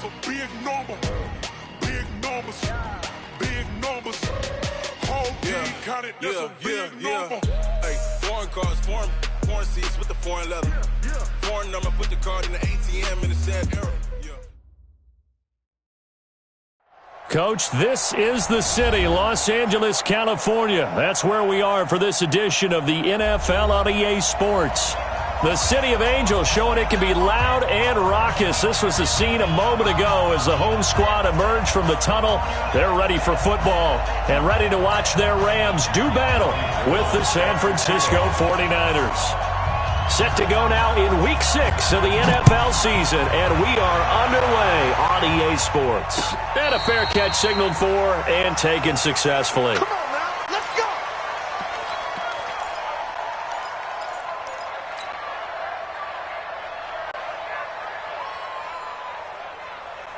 So big number, big numbers, big numbers. Whole team counted, that's a big number. Hey, foreign cars, foreign seats with the foreign leather. Foreign number, put the card in the ATM in the sad era. Coach, this is the city, Los Angeles, California. That's where we are for this edition of the NFL on EA Sports. The City of Angels showing it can be loud and raucous. This was the scene a moment ago as the home squad emerged from the tunnel. They're ready for football and ready to watch their Rams do battle with the San Francisco 49ers. Set to go now in Week 6 of the NFL season, and we are underway on EA Sports. And a fair catch signaled for and taken successfully. Come on now, let's go!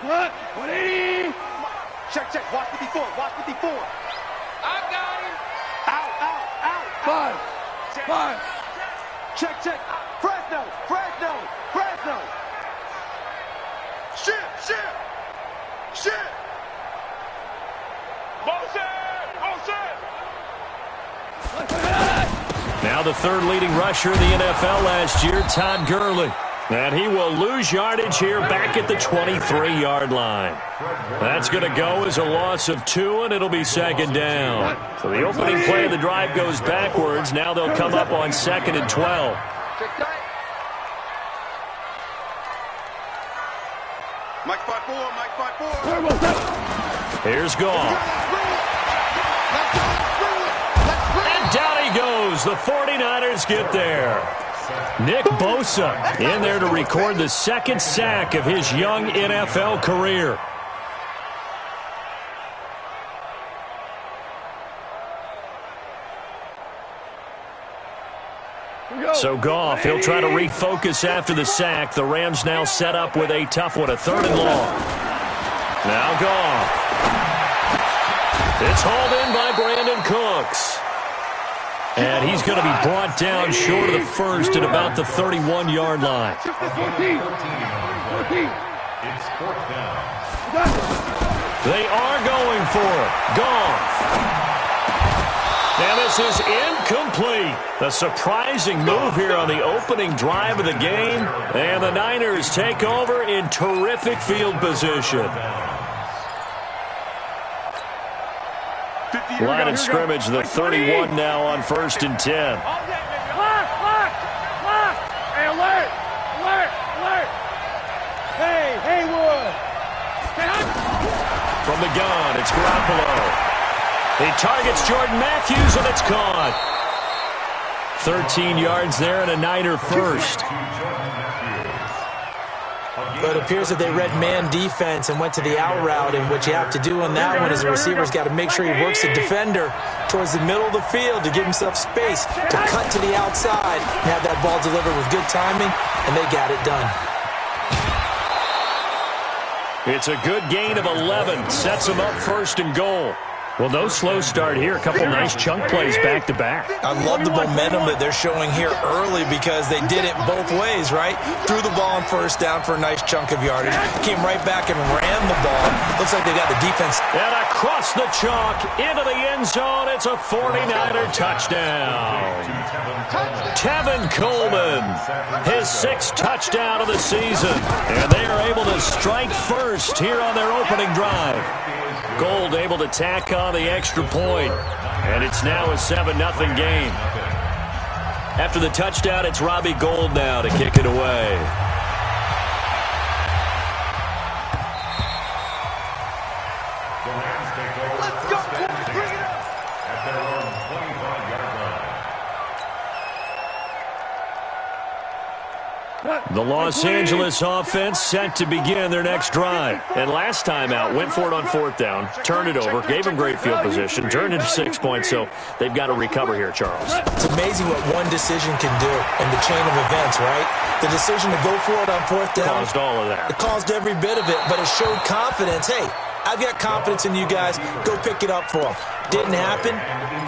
What? 180! Check, watch the before. I got him! Out! Five! Check! Fresno! Shit! Motion! Now the third leading rusher in the NFL last year, Todd Gurley. And he will lose yardage here back at the 23-yard line. That's going to go as a loss of 2, and it'll be second down. So the opening play of the drive goes backwards. Now they'll come up on 2nd and 12. Mike 5-4. Here's Goff. And down he goes. The 49ers get there. Nick Bosa in there to record the second sack of his young NFL career. So Goff, he'll try to refocus after the sack. The Rams now set up with a tough one, a 3rd and long. Now Goff. It's hauled in by Brandon Cooks. And he's going to be brought down short of the first at about the 31-yard line. It's 4th down. They are going for it. Goff. And this is incomplete. A surprising move here on the opening drive of the game. And the Niners take over in terrific field position. Line of scrimmage, the 31 now on 1st and 10. Lock! Hey, alert! Hey, Haywood! From the gun, it's Garoppolo. He targets Jordan Matthews, and it's caught. 13 yards there and a Niner first. But it appears that they read man defense and went to the out route, and what you have to do on that one is the receiver's got to make sure he works the defender towards the middle of the field to give himself space to cut to the outside and have that ball delivered with good timing, and they got it done. It's a good gain of 11. Sets him up 1st and goal. Well, no slow start here. A couple nice chunk plays back-to-back. I love the momentum that they're showing here early because they did it both ways, right? Threw the ball on 1st down for a nice chunk of yardage. Came right back and ran the ball. Looks like they got the defense. And across the chalk, into the end zone. It's a 49er touchdown. Tevin Coleman, his 6th touchdown of the season. And they are able to strike first here on their opening drive. Gold able to tack on the extra point. And it's now a 7-0 game. After the touchdown, it's Robbie Gould now to kick it away. Let's go! Bring it up! At their own 25-yard line. The Los Angeles offense set to begin their next drive. And last time out, went for it on 4th down, turned it over, gave them great field position, turned into 6 points, so they've got to recover here, Charles. It's amazing what one decision can do in the chain of events, right? The decision to go for it on 4th down Caused all of that. It caused every bit of it, but it showed confidence. Hey, I've got confidence in you guys. Go pick it up for them. Didn't happen.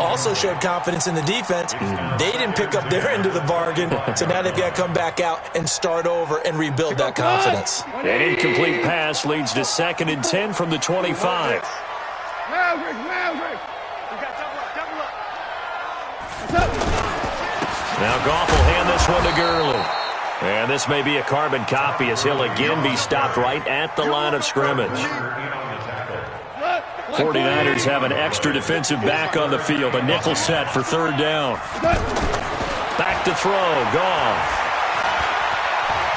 Also showed confidence in the defense. They didn't pick up their end of the bargain, so now they've got to come back out and start over and rebuild that confidence. An incomplete pass leads to 2nd and 10 from the 25. Now Goff will hand this one to Gurley. And this may be a carbon copy as he'll again be stopped right at the line of scrimmage. 49ers have an extra defensive back on the field. A nickel set for 3rd down. Back to throw. Goff.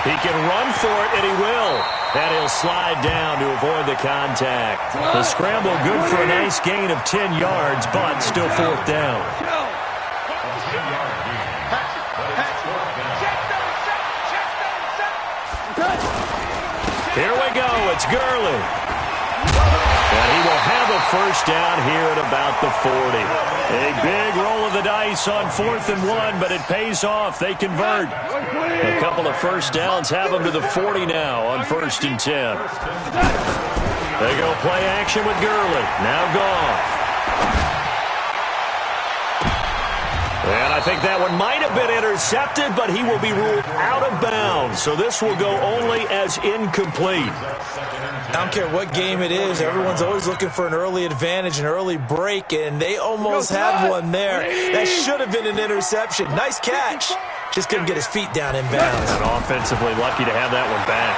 He can run for it, and he will. And he'll slide down to avoid the contact. The scramble good for a nice gain of 10 yards, but still 4th down. Here we go. It's Gurley. And he will have a 1st down here at about the 40. A big roll of the dice on 4th and 1, but it pays off. They convert. A couple of 1st downs have them to the 40 now on 1st and 10. They go play action with Gurley. Now Goff. And I think that one might have been intercepted, but he will be ruled out of bounds. So this will go only as incomplete. I don't care what game it is. Everyone's always looking for an early advantage, an early break, and they almost had one there. That should have been an interception. Nice catch. Just couldn't get his feet down in bounds. And offensively lucky to have that one back.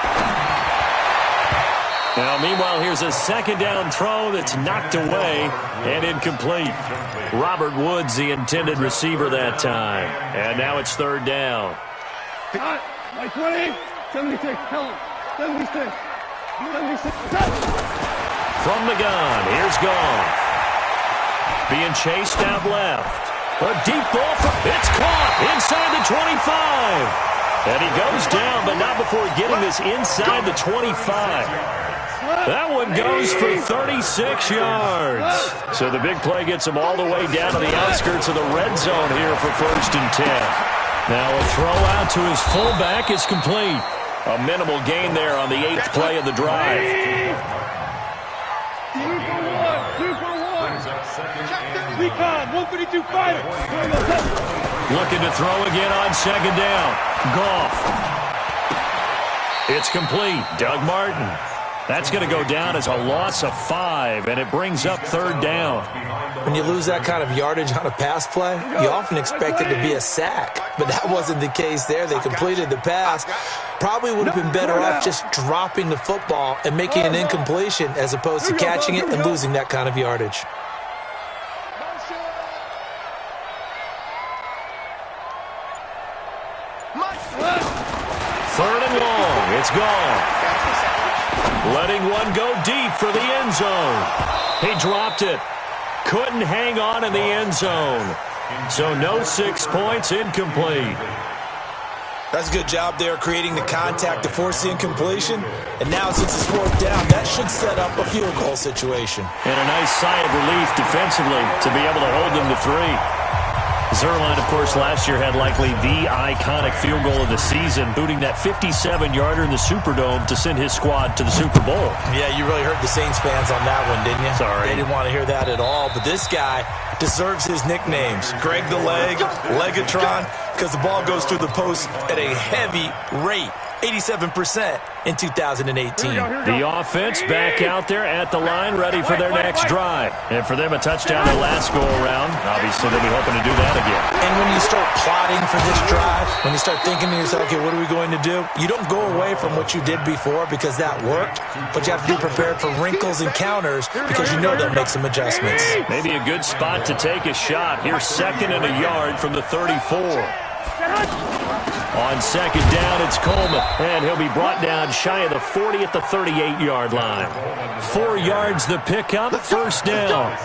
Now, meanwhile, here's a 2nd down throw that's knocked away and incomplete. Robert Woods, the intended receiver that time. And now it's 3rd down. 20, 76, tell him. 76. 76. From the gun, here's Goff. Being chased out left. A deep ball it's caught inside the 25. And he goes down, but not before getting this inside the 25. That one goes for 36 yards. So the big play gets him all the way down to the outskirts of the red zone here for 1st and 10. Now a throw out to his fullback is complete. A minimal gain there on the 8th play of the drive. 2 for 1. Recon, 152 fighter. Looking to throw again on 2nd down. Goff. It's complete. Doug Martin. That's going to go down as a loss of 5, and it brings up 3rd down. When you lose that kind of yardage on a pass play, you often expect it to be a sack. But that wasn't the case there. They completed the pass. Probably would have been better off just dropping the football and making an incompletion as opposed to catching it and losing that kind of yardage. Third and long. It's gone. Letting one go deep for the end zone. He dropped it. Couldn't hang on in the end zone. So no 6 points, incomplete. That's a good job there creating the contact to force the incompletion. And now since it's 4th down, that should set up a field goal situation. And a nice sigh of relief defensively to be able to hold them to 3. Zerline, of course, last year had likely the iconic field goal of the season, booting that 57-yarder in the Superdome to send his squad to the Super Bowl. Yeah, you really hurt the Saints fans on that one, didn't you? Sorry. They didn't want to hear that at all. But this guy deserves his nicknames. Greg the Leg, Legatron, because the ball goes through the post at a heavy rate. 87% in 2018. The offense back out there at the line, ready for their next drive. And for them, a touchdown their last go-around. Obviously, they'll be hoping to do that again. And when you start plotting for this drive, when you start thinking to yourself, okay, what are we going to do? You don't go away from what you did before because that worked, but you have to be prepared for wrinkles and counters because you know they'll make some adjustments. Maybe a good spot to take a shot. Here's 2nd and a yard from the 34. On 2nd down, it's Coleman, and he'll be brought down shy of the 40 at the 38-yard line. 4 yards the pickup, 1st down.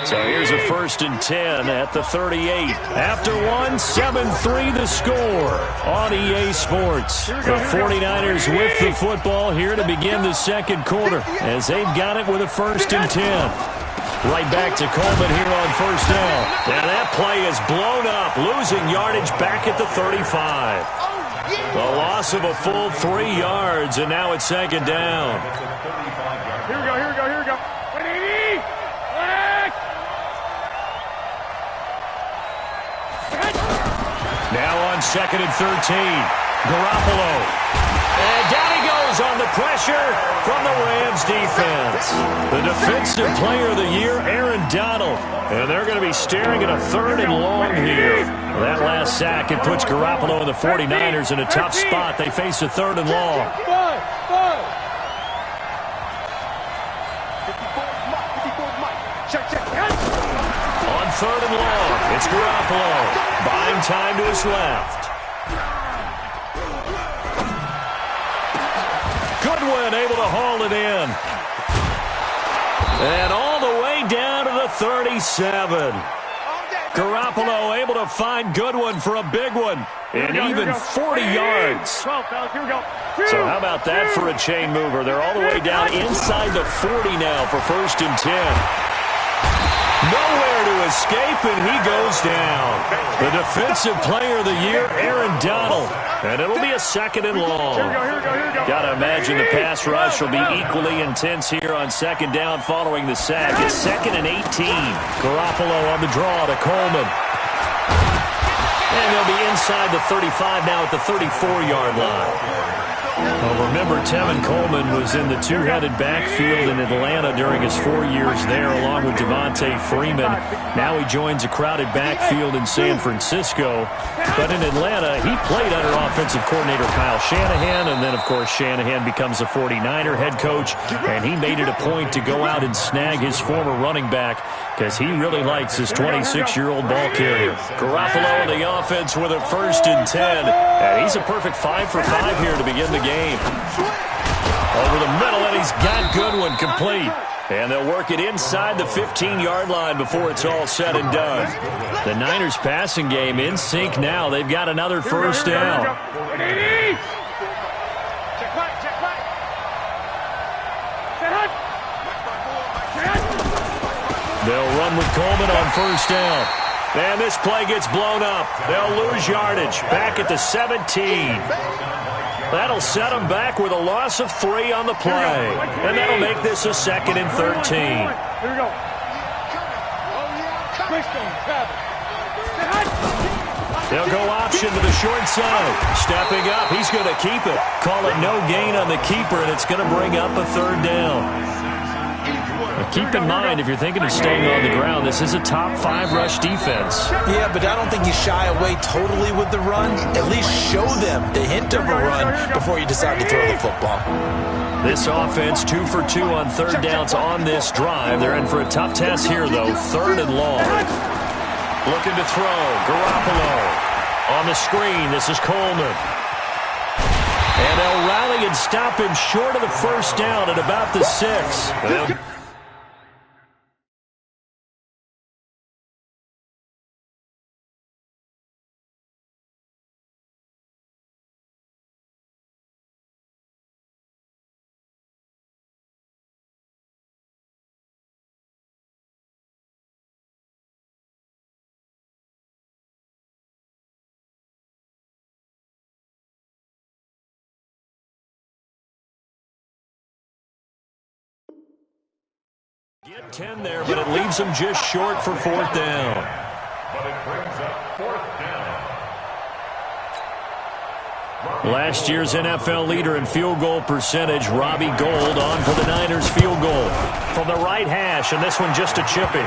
So here's a 1st and 10 at the 38. After one, 7-3 the score on EA Sports. The 49ers with the football here to begin the 2nd quarter as they've got it with a 1st and 10. Right back to Coleman here on 1st down. And that play is blown up, losing yardage back at the 35. A loss of a full 3 yards, and now it's 2nd down. Here we go. Now on 2nd and 13. Garoppolo. And down he goes on the pressure from the Rams defense. The defensive player of the year, Aaron Donald. And they're going to be staring at a 3rd and long here. That last sack, it puts Garoppolo and the 49ers in a tough spot. They face a 3rd and long. On 3rd and long, it's Garoppolo. Buying time to his left. Goodwin able to haul it in. And all the way down to the 37. Garoppolo able to find Goodwin for a big one. And even 40 yards. So how about that for a chain mover? They're all the way down inside the 40 now for 1st and 10. Nowhere to escape, and he goes down. The defensive player of the year, Aaron Donald. And it'll be a 2nd and long. Got to imagine the pass rush will be equally intense here on 2nd down following the sack. It's 2nd and 18. Garoppolo on the draw to Coleman. And they'll be inside the 35 now at the 34-yard line. Well, remember, Tevin Coleman was in the two-headed backfield in Atlanta during his 4 years there, along with Devontae Freeman. Now he joins a crowded backfield in San Francisco. But in Atlanta, he played under offensive coordinator Kyle Shanahan, and then, of course, Shanahan becomes a 49er head coach, and he made it a point to go out and snag his former running back because he really likes his 26-year-old ball carrier. Garoppolo in the offense with a 1st and 10, and he's a perfect 5 for 5 here to begin the game. Over the middle, and he's got Goodwin complete. And they'll work it inside the 15-yard line before it's all said and done. The Niners passing game in sync now. They've got another 1st down. They'll run with Coleman on 1st down. And this play gets blown up. They'll lose yardage back at the 17. That'll set them back with a loss of 3 on the play. And that'll make this a 2nd and 13. Here we go. They'll go option to the short side. Stepping up, he's going to keep it. Call it no gain on the keeper, and it's going to bring up a 3rd down. Keep in mind, if you're thinking of staying on the ground, this is a top 5 rush defense. Yeah, but I don't think you shy away totally with the run. At least show them the hint of a run before you decide to throw the football. This offense 2 for 2 on 3rd downs on this drive. They're in for a tough test here, though. 3rd and long. Looking to throw. Garoppolo on the screen. This is Coleman. And they'll rally and stop him short of the 1st down at about the 6. Get 10 there, but it leaves them just short for 4th down. But it brings up 4th down. Last year's NFL leader in field goal percentage, Robbie Gould, on for the Niners field goal from the right hash, and this one just a chippy.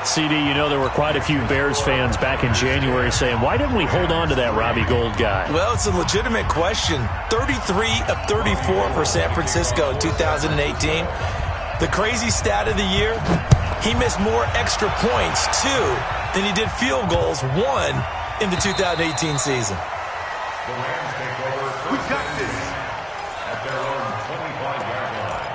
CD, you know there were quite a few Bears fans back in January saying, why didn't we hold on to that Robbie Gould guy? Well, it's a legitimate question. 33 of 34 for San Francisco in 2018. The crazy stat of the year, he missed more extra points, 2, than he did field goals, 1, in the 2018 season. The Rams take over. We got this at their own 25-yard line.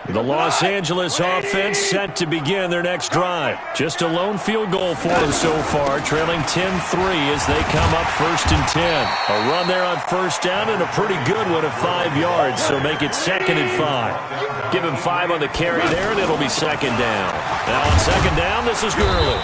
The Los Angeles offense set to begin their next drive. Just a lone field goal for them so far, trailing 10-3 as they come up 1st and 10. A run there on 1st down and a pretty good one of 5 yards, so make it 2nd and 5. Give him 5 on the carry there, and it'll be 2nd down. Now on 2nd down, this is Gurley.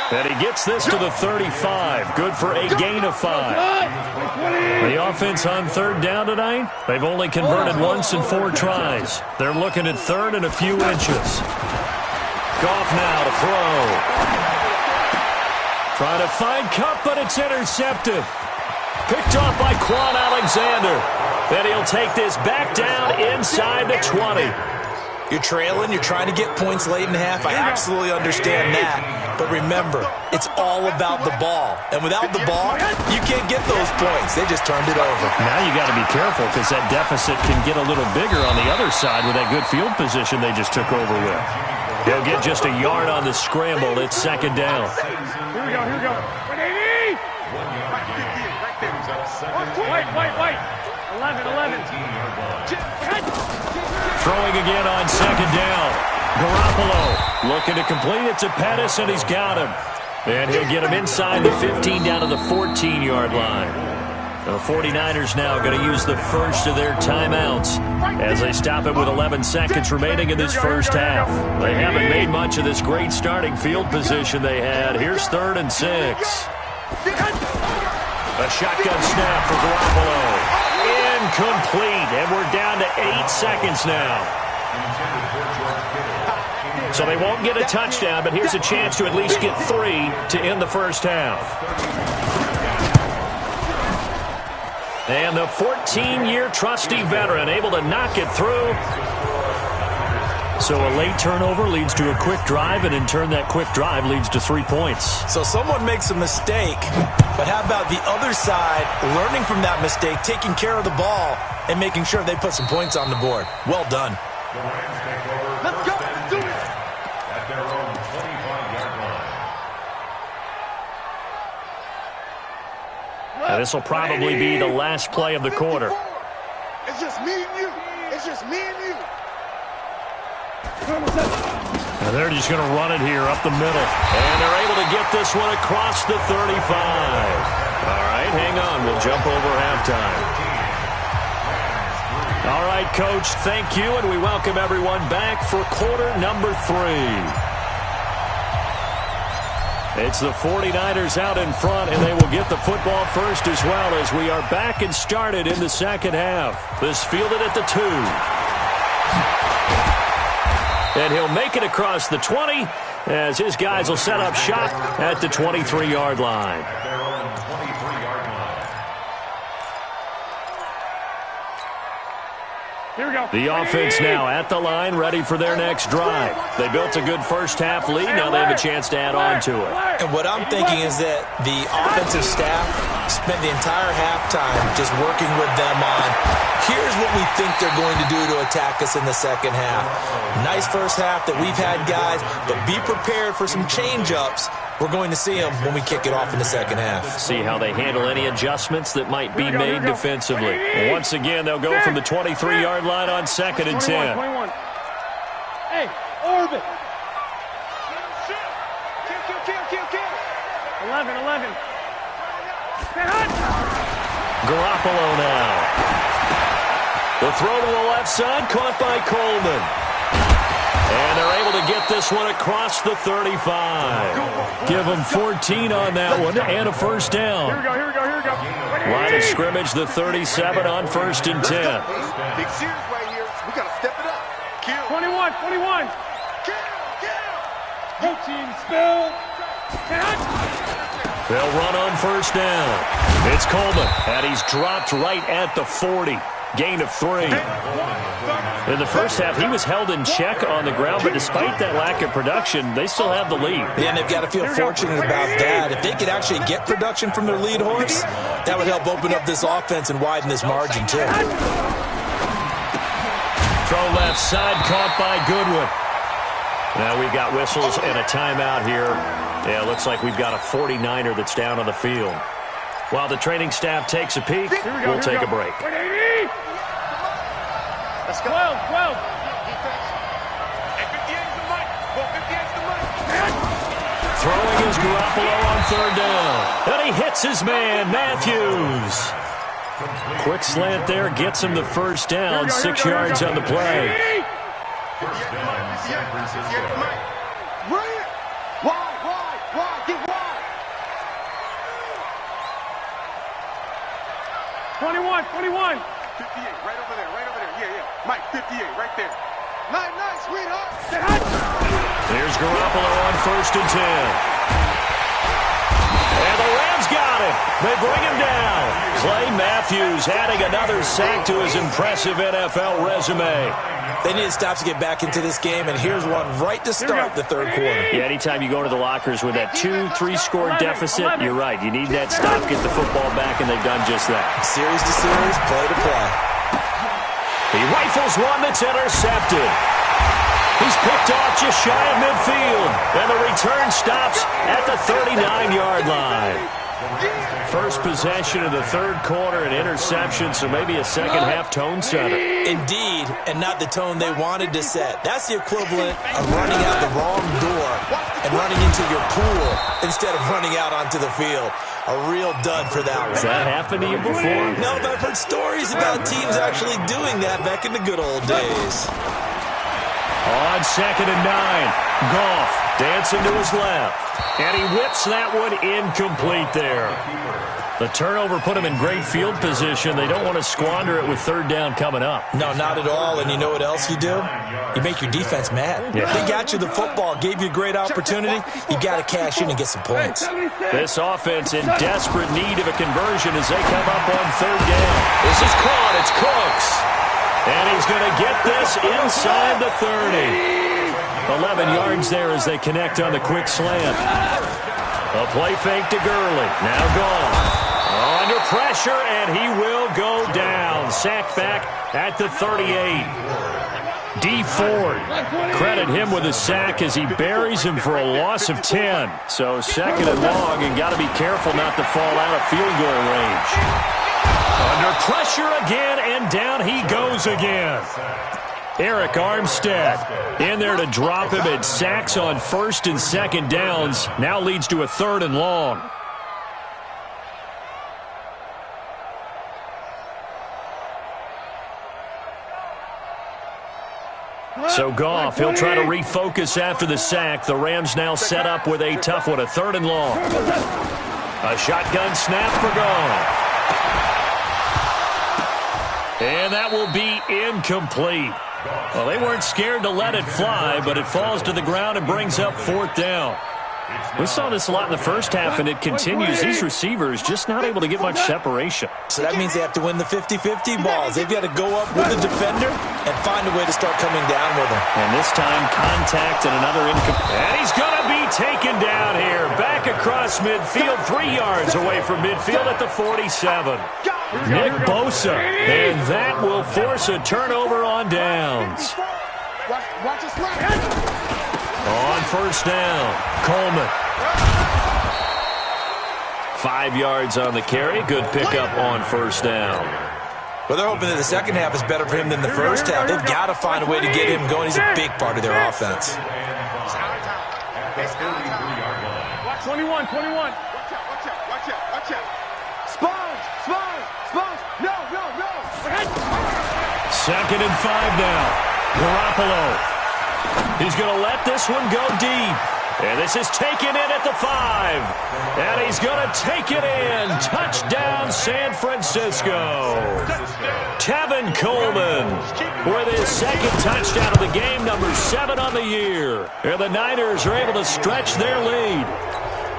And he gets this to the 35. Good for a gain of 5. The offense on third down tonight, they've only converted once in 4 tries. They're looking at third and a few inches. Goff now to throw. Trying to find Cup, but it's intercepted. Picked off by Quan Alexander. And he'll take this back down inside the 20. You're trailing, you're trying to get points late in the half. I absolutely understand that. But remember, it's all about the ball. And without the ball, you can't get those points. They just turned it over. Now you got to be careful because that deficit can get a little bigger on the other side with that good field position they just took over with. They'll get just a yard on the scramble. It's second down. Here we go, here we go. 180! White. 11. Throwing again on second down. Garoppolo looking to complete it to Pettis, and he's got him. And he'll get him inside the 15 down to the 14-yard line. The 49ers now going to use the first of their timeouts as they stop it with 11 seconds remaining in this first half. They haven't made much of this great starting field position they had. Here's 3rd and 6. A shotgun snap for Garoppolo. Incomplete, and we're down to 8 seconds now. So they won't get a touchdown, but here's a chance to at least get 3 to end the first half. And the 14-year trusty veteran able to knock it through. So a late turnover leads to a quick drive, and in turn that quick drive leads to 3 points. So someone makes a mistake, but how about the other side learning from that mistake, taking care of the ball, and making sure they put some points on the board? Well done. The Rams take over. Let's go. Let's do it. At their own 25-yard line. Now this will probably be the last play of the quarter. It's just me and you. It's just me and you. And they're just going to run it here up the middle. And they're able to get this one across the 35. All right, hang on. We'll jump over halftime. All right, Coach, thank you, and we welcome everyone back for quarter number 3. It's the 49ers out in front, and they will get the football first as well as we are back and started in the second half. This fielded at the 2. And he'll make it across the 20 as his guys will set up shop at the 23-yard line. At their own 23-yard line. Here we go. The offense now at the line, ready for their next drive. They built a good first-half lead. Now they have a chance to add on to it. And what I'm thinking is that the offensive staff spent the entire halftime just working with them on, here's what we think they're going to do to attack us in the second half. Nice first half that we've had, guys, but be prepared for some change-ups. We're going to see them when we kick it off in the second half. See how they handle any adjustments that might be made defensively. Once again, they'll go from the 23-yard line on 2nd and 10. 21. Hey, orbit. 11. Garoppolo now. The throw to the left side, caught by Coleman. And they're able to get this one across the 35. Give them 14 on that one and a first down. Here we go. Line of scrimmage, the 37 on 1st and 10. Big series right here. We got to step it up. Kill. 21. Protein spill. They'll run on first down. It's Coleman, and he's dropped right at the 40. Gain of 3. In the first half, he was held in check on the ground, but despite that lack of production, they still have the lead. Yeah, and they've got to feel fortunate about that. If they could actually get production from their lead horse, that would help open up this offense and widen this margin, too. Throw left side, caught by Goodwin. Now we've got whistles and a timeout here. Yeah, it looks like we've got a 49er that's down on the field. While the training staff takes a peek, we'll take a break. 180. Let's go. 12. Throwing is Garoppolo on third down. And he hits his man, Matthews. Quick slant there, gets him the first down. 6 yards on the play. First down, San Francisco. Wide, get wide. 21. 58, right over there. Yeah. Mike, 58, right there. Nice, sweetheart. Here's Garoppolo on 1st and 10. And the Rams got him. They bring him down. Clay Matthews adding another sack to his impressive NFL resume. They need stops to get back into this game, and here's one right to start the third quarter. Yeah, anytime you go to the lockers with that 2-3 score deficit, you're right. You need that stop, get the football back, and they've done just that. Series to series, play to play. He rifles one that's intercepted. He's picked off just shy of midfield, and the return stops at the 39-yard line. First possession of the third quarter, an interception, so maybe a second-half tone setter. Indeed, and not the tone they wanted to set. That's the equivalent of running out the wrong door and running into your pool instead of running out onto the field. A real dud for that one. Has that happened to you before? No, but I've heard stories about teams actually doing that back in the good old days. On 2nd and 9, Goff dancing to his left. And he whips that one incomplete there. The turnover put him in great field position. They don't want to squander it with third down coming up. No, not at all. And you know what else you do? You make your defense mad. Yeah. They got you the football, gave you a great opportunity. You got to cash in and get some points. This offense in desperate need of a conversion as they come up on third down. This is caught. It's Cooks. And he's going to get this inside the 30. 11 yards there as they connect on the quick slant. A play fake to Gurley. Now gone. Under pressure, and he will go down. Sacked back at the 38. D. Ford, credit him with a sack as he buries him for a loss of 10. So 2nd and long, and got to be careful not to fall out of field goal range. Under pressure again, and down he goes again. Eric Armstead in there to drop him at sacks on 1st and 2nd downs. Now leads to a 3rd and long. So Goff, he'll try to refocus after the sack. The Rams now set up with a tough one, a 3rd and long. A shotgun snap for Goff. And that will be incomplete. Well, they weren't scared to let it fly, but it falls to the ground and brings up 4th down. We saw this a lot in the first half, and it continues. These receivers just not able to get much separation. So that means they have to win the 50-50 balls. They've got to go up with the defender and find a way to start coming down with him. And this time, contact and another incomplete. And he's going to be taken down here. Back across midfield, 3 yards away from midfield at the 47. Nick Bosa, and that will force a turnover on downs. Watch us run. On 1st down, Coleman. 5 yards on the carry. Good pickup on 1st down. Well, they're hoping that the second half is better for him than the first half. They've got to find a way to get him going. He's a big part of their offense. 21. Watch out. Sponge. No. 2nd and 5 now. Garoppolo. He's going to let this one go deep. And this is taken in at the 5. And he's going to take it in. Touchdown, San Francisco. Tevin Coleman with his 2nd touchdown of the game, number 7 on the year. And the Niners are able to stretch their lead.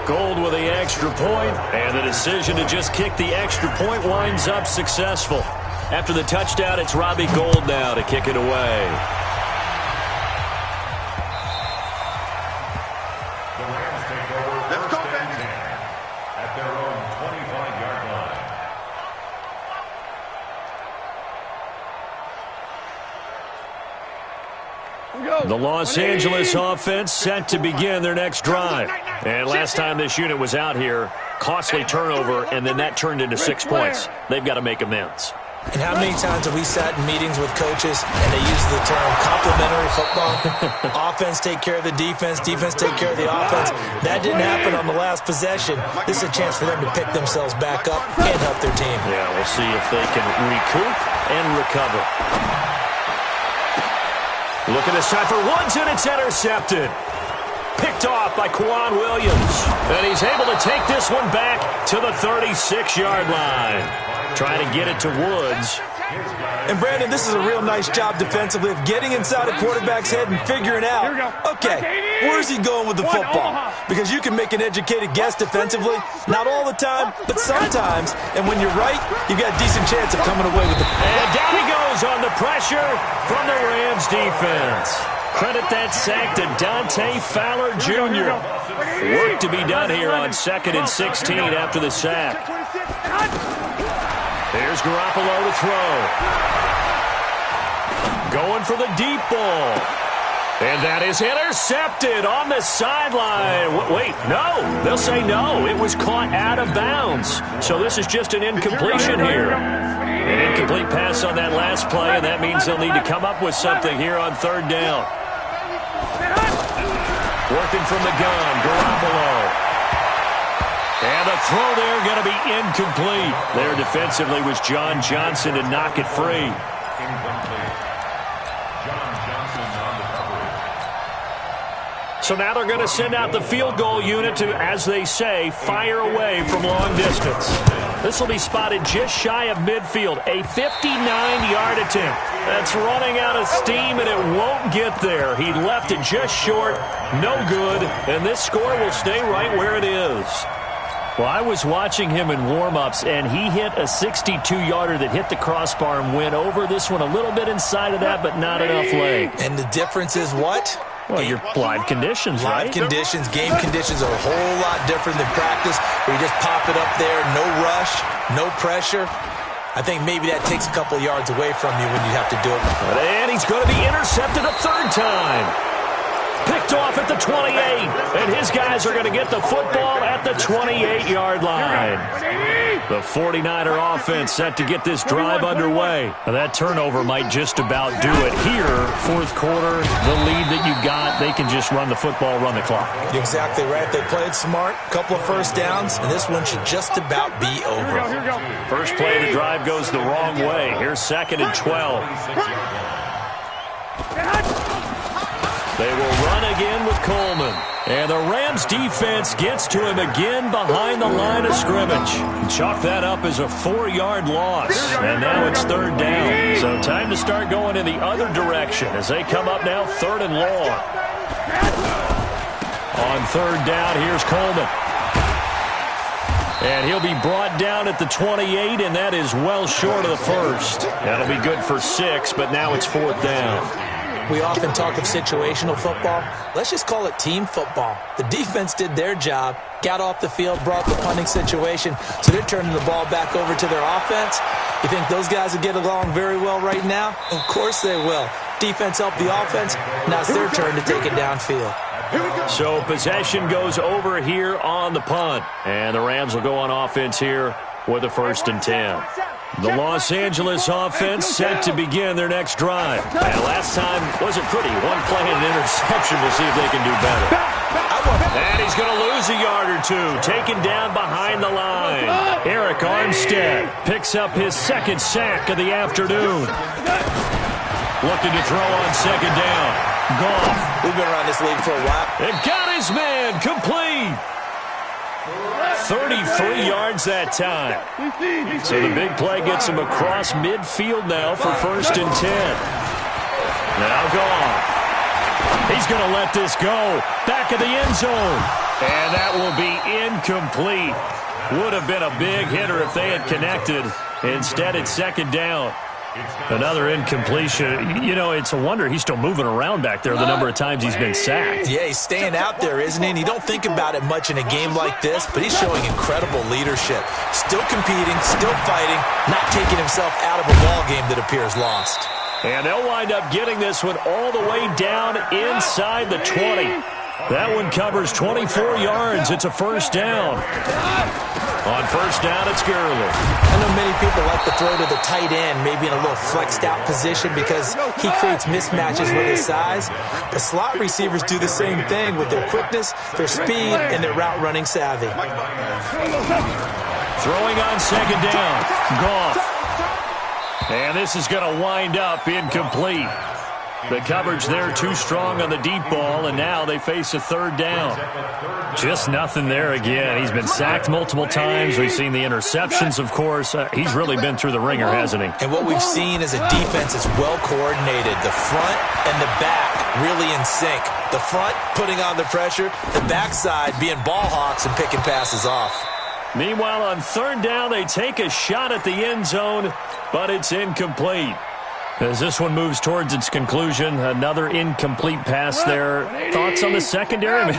Gold with the extra point, and the decision to just kick the extra point winds up successful. After the touchdown, it's Robbie Gould now to kick it away. The Rams take over 1st and 10 at their own 25-yard line. The Los Angeles offense set to begin their next drive. And last time this unit was out here, costly turnover, and then that turned into 6 points. They've got to make amends. And how many times have we sat in meetings with coaches and they use the term complementary football? Offense take care of the defense, defense take care of the offense. That didn't happen on the last possession. This is a chance for them to pick themselves back up and help their team. Yeah, we'll see if they can recoup and recover. Looking this time for Woods, and it's intercepted. Picked off by Quan Williams. And he's able to take this one back to the 36-yard line. Trying to get it to Woods. And, Brandon, this is a real nice job defensively of getting inside a quarterback's head and figuring out, okay, where's he going with the football? Because you can make an educated guess defensively. Not all the time, but sometimes. And when you're right, you've got a decent chance of coming away with the ball. And down he goes on the pressure from the Rams defense. Credit that sack to Dante Fowler Jr. Work to be done here on 2nd and 16 after the sack. There's Garoppolo to throw. Going for the deep ball. And that is intercepted on the sideline. Wait, no. They'll say no. It was caught out of bounds. So this is just an incompletion here. An incomplete pass on that last play, and that means they'll need to come up with something here on 3rd down. Working from the gun, Garoppolo. And the throw there going to be incomplete. There defensively was John Johnson to knock it free. So now they're going to send out the field goal unit to, as they say, fire away from long distance. This will be spotted just shy of midfield. A 59-yard attempt. That's running out of steam, and it won't get there. He left it just short. No good. And this score will stay right where it is. Well, I was watching him in warm-ups, and he hit a 62-yarder that hit the crossbar and went over. This one a little bit inside of that, but not enough leg. And the difference is what? Well, your live conditions, right? Live conditions, game conditions are a whole lot different than practice, where you just pop it up there, no rush, no pressure. I think maybe that takes a couple yards away from you when you have to do it. And he's going to be intercepted a 3rd time. Picked off at the 28, and his guys are going to get the football at the 28-yard line. The 49er offense set to get this drive underway. Now that turnover might just about do it here. 4th quarter, the lead that you've got, they can just run the football, run the clock. Exactly right. They played smart, couple of first downs, and this one should just about be over. First play of the drive goes the wrong way. Here's 2nd and 12. They will run again with Coleman. And the Rams defense gets to him again behind the line of scrimmage. Chalk that up as a 4-yard loss. And now it's 3rd down. So time to start going in the other direction as they come up now 3rd and long. On 3rd down, here's Coleman. And he'll be brought down at the 28, and that is well short of the first. That'll be good for 6, but now it's 4th down. We often talk of situational football. Let's just call it team football. The defense did their job, got off the field, brought the punting situation, so they're turning the ball back over to their offense. You think those guys will get along very well right now? Of course they will. Defense helped the offense. Now it's their turn to take it downfield. So possession goes over here on the punt. And the Rams will go on offense here with a 1st and 10. The Los Angeles offense set to begin their next drive. And last time wasn't pretty. 1 play and an interception. We'll see if they can do better. And he's going to lose a yard or 2. Taken down behind the line. Eric Armstead picks up his 2nd sack of the afternoon. Looking to throw on 2nd down. Goff. We've been around this league for a while. And got his man complete. 33 yards that time. So the big play gets him across midfield now for 1st and 10. Now Goff. He's going to let this go. Back of the end zone. And that will be incomplete. Would have been a big hitter if they had connected. Instead, it's 2nd down. Another incompletion. You know, it's a wonder he's still moving around back there the number of times he's been sacked. Yeah, he's staying out there, isn't he? And you don't think about it much in a game like this, but he's showing incredible leadership. Still competing, still fighting, not taking himself out of a ball game that appears lost. And they'll wind up getting this one all the way down inside the 20. That one covers 24 yards. It's a 1st down. On 1st down, it's Gurley. I know many people like to throw to the tight end, maybe in a little flexed out position because he creates mismatches with his size. The slot receivers do the same thing with their quickness, their speed, and their route running savvy. Throwing on 2nd down, Goff. And this is going to wind up incomplete. The coverage there too strong on the deep ball, and now they face a third down. Just nothing there again. He's been sacked multiple times. We've seen the interceptions, of course. He's really been through the ringer, hasn't he? And what we've seen is a defense that's well coordinated. The front and the back really in sync. The front putting on the pressure, the backside being ball hawks and picking passes off. Meanwhile, on third down, they take a shot at the end zone, but it's incomplete. As this one moves towards its conclusion, another incomplete pass there. Thoughts on the secondary?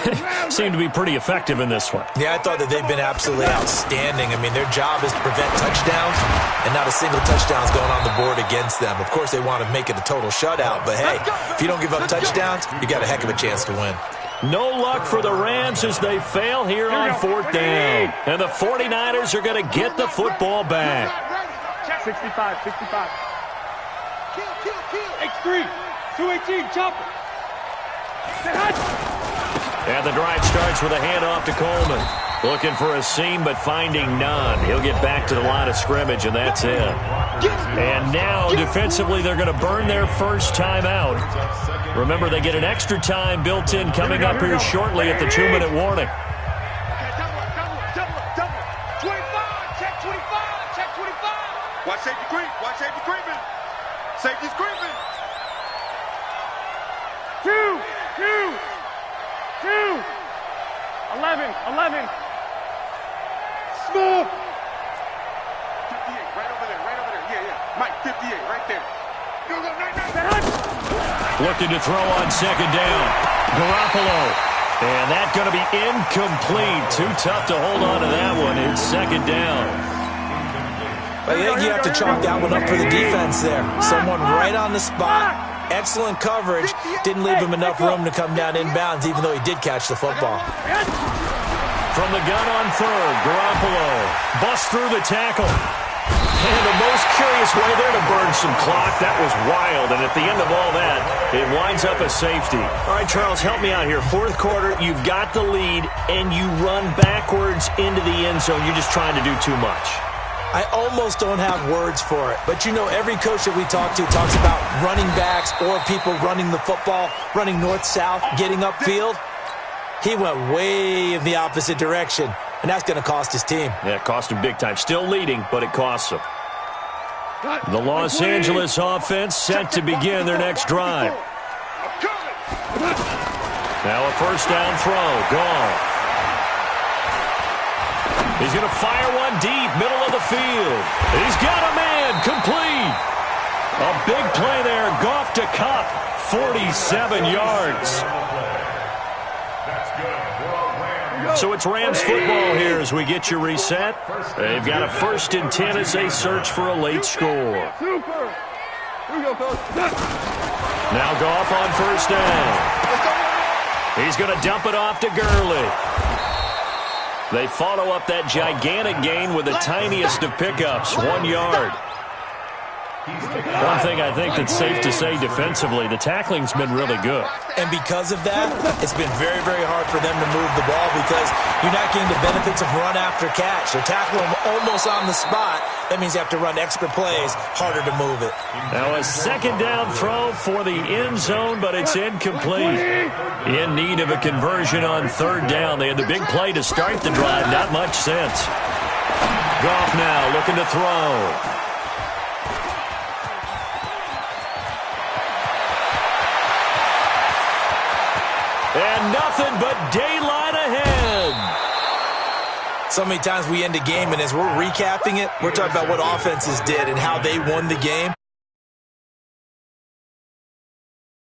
Seem to be pretty effective in this one. Yeah, I thought that they've been absolutely outstanding. I mean, their job is to prevent touchdowns, and not a single touchdown is going on the board against them. Of course, they want to make it a total shutout, but hey, if you don't give up touchdowns, you got a heck of a chance to win. No luck for the Rams as they fail here on fourth down. And the 49ers are going to get the football back. 65. X3, 218, chopper. And the drive starts with a handoff to Coleman. Looking for a seam, but finding none. He'll get back to the line of scrimmage, and that's it. And now, defensively, they're going to burn their first time out. Remember, they get an extra time built in coming up here shortly at the 2-minute warning. Double. 25, check 25. Watch safety creeping. Safety's creeping. 2. 11. Smooth. 58, right over there. Yeah. Mike, 58, right there. Looking to throw on second down. Garoppolo. And that's going to be incomplete. Too tough to hold on to that one. It's second down. I think you have to chalk that one up for the defense there. Someone right on the spot. Excellent coverage. Didn't leave him enough room to come down inbounds, even though he did catch the football. From the gun on third, Garoppolo busts through the tackle. And the most curious way there to burn some clock. That was wild. And at the end of all that, it winds up a safety. All right, Charles, help me out here. Fourth quarter, you've got the lead, and you run backwards into the end zone. You're just trying to do too much. I almost don't have words for it. But, you know, every coach that we talk to talks about running backs or people running the football, running north-south, getting upfield. He went way in the opposite direction, and that's going to cost his team. Yeah, it cost him big time. Still leading, but it costs him. The Los Angeles offense set to begin their next drive. Now a first down throw. Gone. He's going to fire one deep, middle of the field. He's got a man, complete. A big play there, Goff to Kupp, 47 yards. So it's Rams football here as we get you reset. They've got a 1st and 10 as they search for a late score. Now Goff on first down. He's going to dump it off to Gurley. They follow up that gigantic gain with the tiniest of pickups, 1 yard. One thing I think that's safe to say defensively, the tackling's been really good. And because of that, it's been very, very hard for them to move the ball because you're not getting the benefits of run after catch. They're tackling them almost on the spot. That means you have to run extra plays, harder to move it. Now a second down throw for the end zone, but it's incomplete. In need of a conversion on third down. They had the big play to start the drive, not much sense. Goff now looking to throw. And nothing but daylight ahead. So many times we end a game, and as we're recapping it, we're talking about what offenses did and how they won the game.